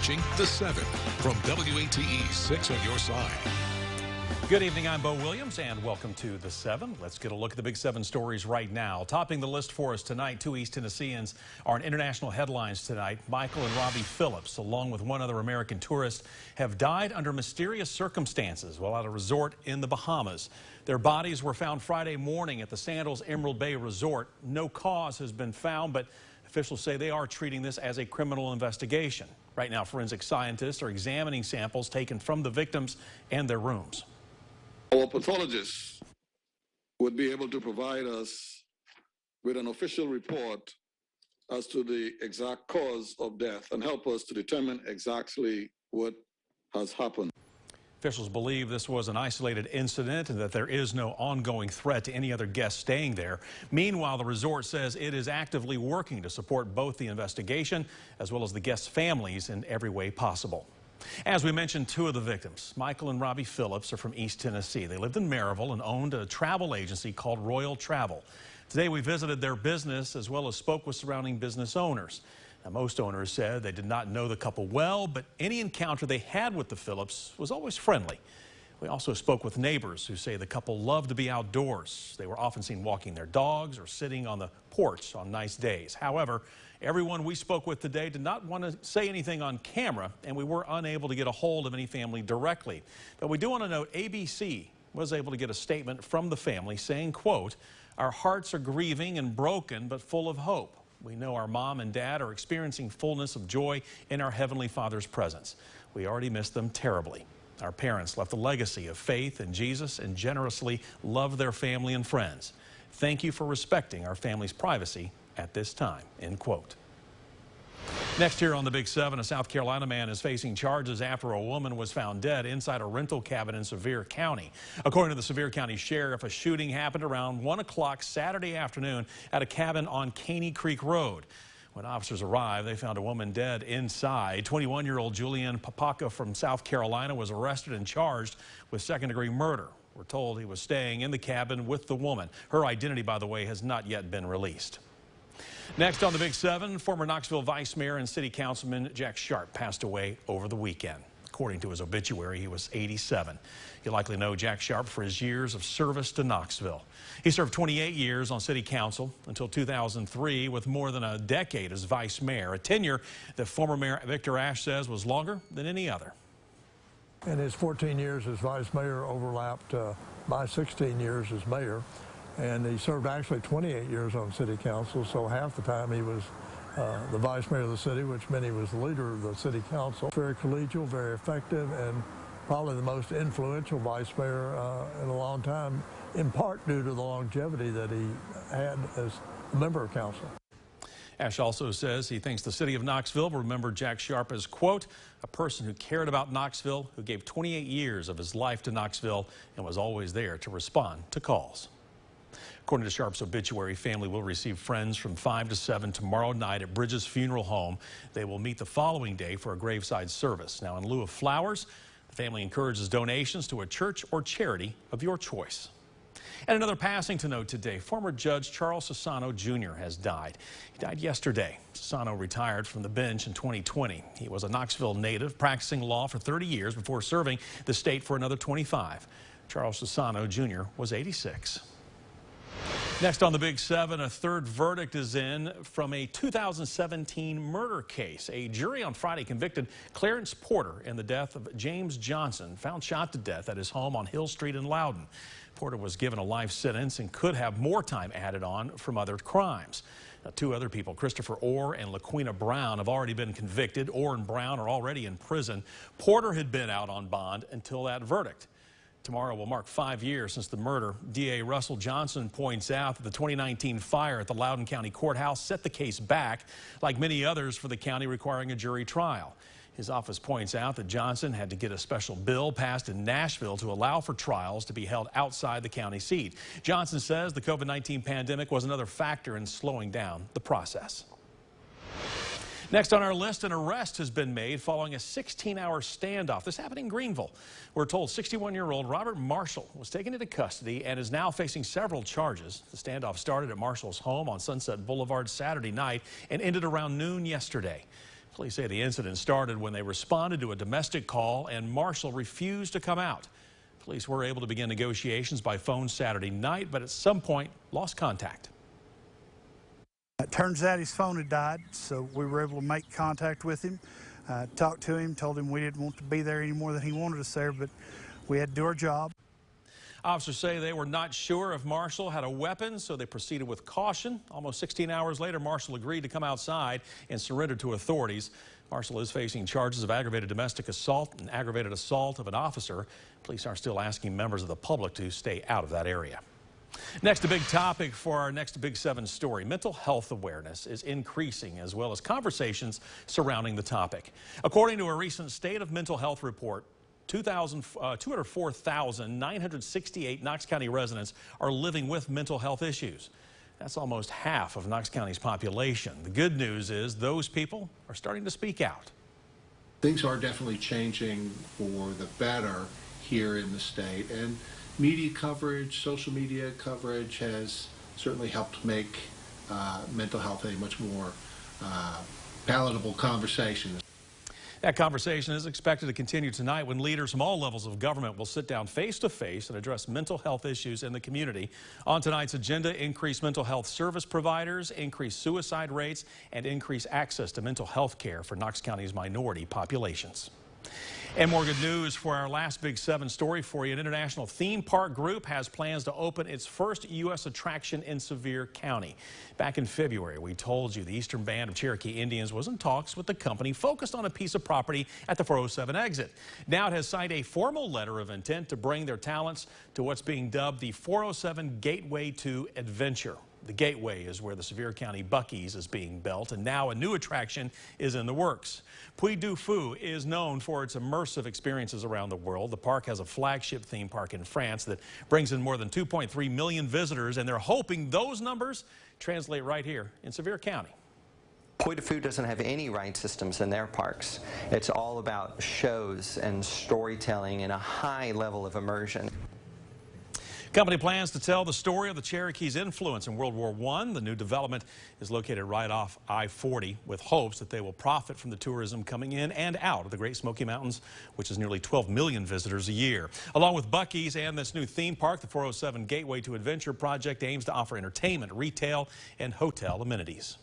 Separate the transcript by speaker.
Speaker 1: watching The 7 from WATE 6 on your side.
Speaker 2: Good evening, I'm Bo Williams, and welcome to The 7. Let's get a look at the big 7 stories right now. Topping the list for us tonight, two East Tennesseans are in international headlines tonight. Michael and Robbie Phillips, along with one other American tourist, have died under mysterious circumstances while at a resort in the Bahamas. Their bodies were found Friday morning at the Sandals Emerald Bay Resort. No cause has been found, but officials say they are treating this as a criminal investigation. Right now, forensic scientists are examining samples taken from the victims and their rooms.
Speaker 3: Our pathologists would be able to provide us with an official report as to the exact cause of death and help us to determine exactly what has happened.
Speaker 2: Officials believe this was an isolated incident and that there is no ongoing threat to any other guests staying there. Meanwhile, the resort says it is actively working to support both the investigation as well as the guests' families in every way possible. As we mentioned, two of the victims, Michael and Robbie Phillips, are from East Tennessee. They lived in Maryville and owned a travel agency called Royal Travel. Today we visited their business as well as spoke with surrounding business owners. Now, most owners said they did not know the couple well, but any encounter they had with the Phillips was always friendly. We also spoke with neighbors who say the couple loved to be outdoors. They were often seen walking their dogs or sitting on the porch on nice days. However, everyone we spoke with today did not want to say anything on camera, and we were unable to get a hold of any family directly. But we do want to note ABC was able to get a statement from the family saying, quote, "Our hearts are grieving and broken, but full of hope. We know our mom and dad are experiencing fullness of joy in our Heavenly Father's presence. We already miss them terribly. Our parents left a legacy of faith in Jesus and generously loved their family and friends. Thank you for respecting our family's privacy at this time," end quote. Next here on the Big 7, a South Carolina man is facing charges after a woman was found dead inside a rental cabin in Sevier County. According to the Sevier County Sheriff, a shooting happened around 1 o'clock Saturday afternoon at a cabin on Caney Creek Road. When officers arrived, they found a woman dead inside. 21-year-old Julian Papaka from South Carolina was arrested and charged with second-degree murder. We're told he was staying in the cabin with the woman. Her identity, by the way, has not yet been released. Next on the Big 7, former Knoxville Vice Mayor and City Councilman Jack Sharp passed away over the weekend. According to his obituary, he was 87. You likely know Jack Sharp for his years of service to Knoxville. He served 28 years on City Council until 2003, with more than a decade as Vice Mayor, a tenure that former Mayor Victor Ashe says was longer than any other.
Speaker 4: And his 14 years as Vice Mayor overlapped my 16 years as Mayor. And he served actually 28 years on City Council, so half the time he was the Vice Mayor of the city, which meant he was the leader of the City Council. Very collegial, very effective, and probably the most influential Vice Mayor in a long time, in part due to the longevity that he had as a member of Council.
Speaker 2: Ashe also says he thinks the city of Knoxville will remember Jack Sharp as, quote, "a person who cared about Knoxville, who gave 28 years of his life to Knoxville and was always there to respond to calls." According to Sharp's obituary, family will receive friends from 5 to 7 tomorrow night at Bridges Funeral Home. They will meet the following day for a graveside service. Now, in lieu of flowers, the family encourages donations to a church or charity of your choice. And another passing to note today, former Judge Charles Sassano Jr. has died. He died yesterday. Sassano retired from the bench in 2020. He was a Knoxville native, practicing law for 30 years before serving the state for another 25. Charles Sassano Jr. was 86. Next on the Big 7, a third verdict is in from a 2017 murder case. A jury on Friday convicted Clarence Porter in the death of James Johnson, found shot to death at his home on Hill Street in Loudon. Porter was given a life sentence and could have more time added on from other crimes. Now, two other people, Christopher Orr and LaQuina Brown, have already been convicted. Orr and Brown are already in prison. Porter had been out on bond until that verdict. Tomorrow will mark 5 years since the murder. DA Russell Johnson points out that the 2019 fire at the Loudon County Courthouse set the case back, like many others for the county requiring a jury trial. His office points out that Johnson had to get a special bill passed in Nashville to allow for trials to be held outside the county seat. Johnson says the COVID-19 pandemic was another factor in slowing down the process. Next on our list, an arrest has been made following a 16-hour standoff. This happened in Greeneville. We're told 61-year-old Robert Marshall was taken into custody and is now facing several charges. The standoff started at Marshall's home on Sunset Boulevard Saturday night and ended around noon yesterday. Police say the incident started when they responded to a domestic call and Marshall refused to come out. Police were able to begin negotiations by phone Saturday night, but at some point lost contact.
Speaker 5: It turns out his phone had died, so we were able to make contact with him, talked to him, told him we didn't want to be there any more than he wanted us there, but we had to do our job.
Speaker 2: Officers say they were not sure if Marshall had a weapon, so they proceeded with caution. Almost 16 hours later, Marshall agreed to come outside and surrender to authorities. Marshall is facing charges of aggravated domestic assault and aggravated assault of an officer. Police are still asking members of the public to stay out of that area. Next, a big topic for our next Big 7 story. Mental health awareness is increasing, as well as conversations surrounding the topic. According to a recent State of Mental Health report, 204,968 Knox County residents are living with mental health issues. That's almost half of Knox County's population. The good news is those people are starting to speak out.
Speaker 6: Things are definitely changing for the better here in the state, and media coverage, social media coverage has certainly helped make mental health a much more palatable conversation.
Speaker 2: That conversation is expected to continue tonight when leaders from all levels of government will sit down face-to-face and address mental health issues in the community. On tonight's agenda, increase mental health service providers, increase suicide rates, and increase access to mental health care for Knox County's minority populations. And more good news for our last Big 7 story for you. An international theme park group has plans to open its first U.S. attraction in Sevier County. Back in February, we told you the Eastern Band of Cherokee Indians was in talks with the company focused on a piece of property at the 407 exit. Now it has signed a formal letter of intent to bring their talents to what's being dubbed the 407 Gateway to Adventure. The Gateway is where the Sevier County Buc-ee's is being built, and now a new attraction is in the works. Puy du Fou is known for its immersive experiences around the world. The park has a flagship theme park in France that brings in more than 2.3 million visitors, and they're hoping those numbers translate right here in Sevier County.
Speaker 7: Puy du Fou doesn't have any ride systems in their parks. It's all about shows and storytelling and a high level of immersion.
Speaker 2: Company plans to tell the story of the Cherokees' influence in World War I. The new development is located right off I-40 with hopes that they will profit from the tourism coming in and out of the Great Smoky Mountains, which is nearly 12 million visitors a year. Along with Buc-ee's and this new theme park, the 407 Gateway to Adventure project aims to offer entertainment, retail, and hotel amenities.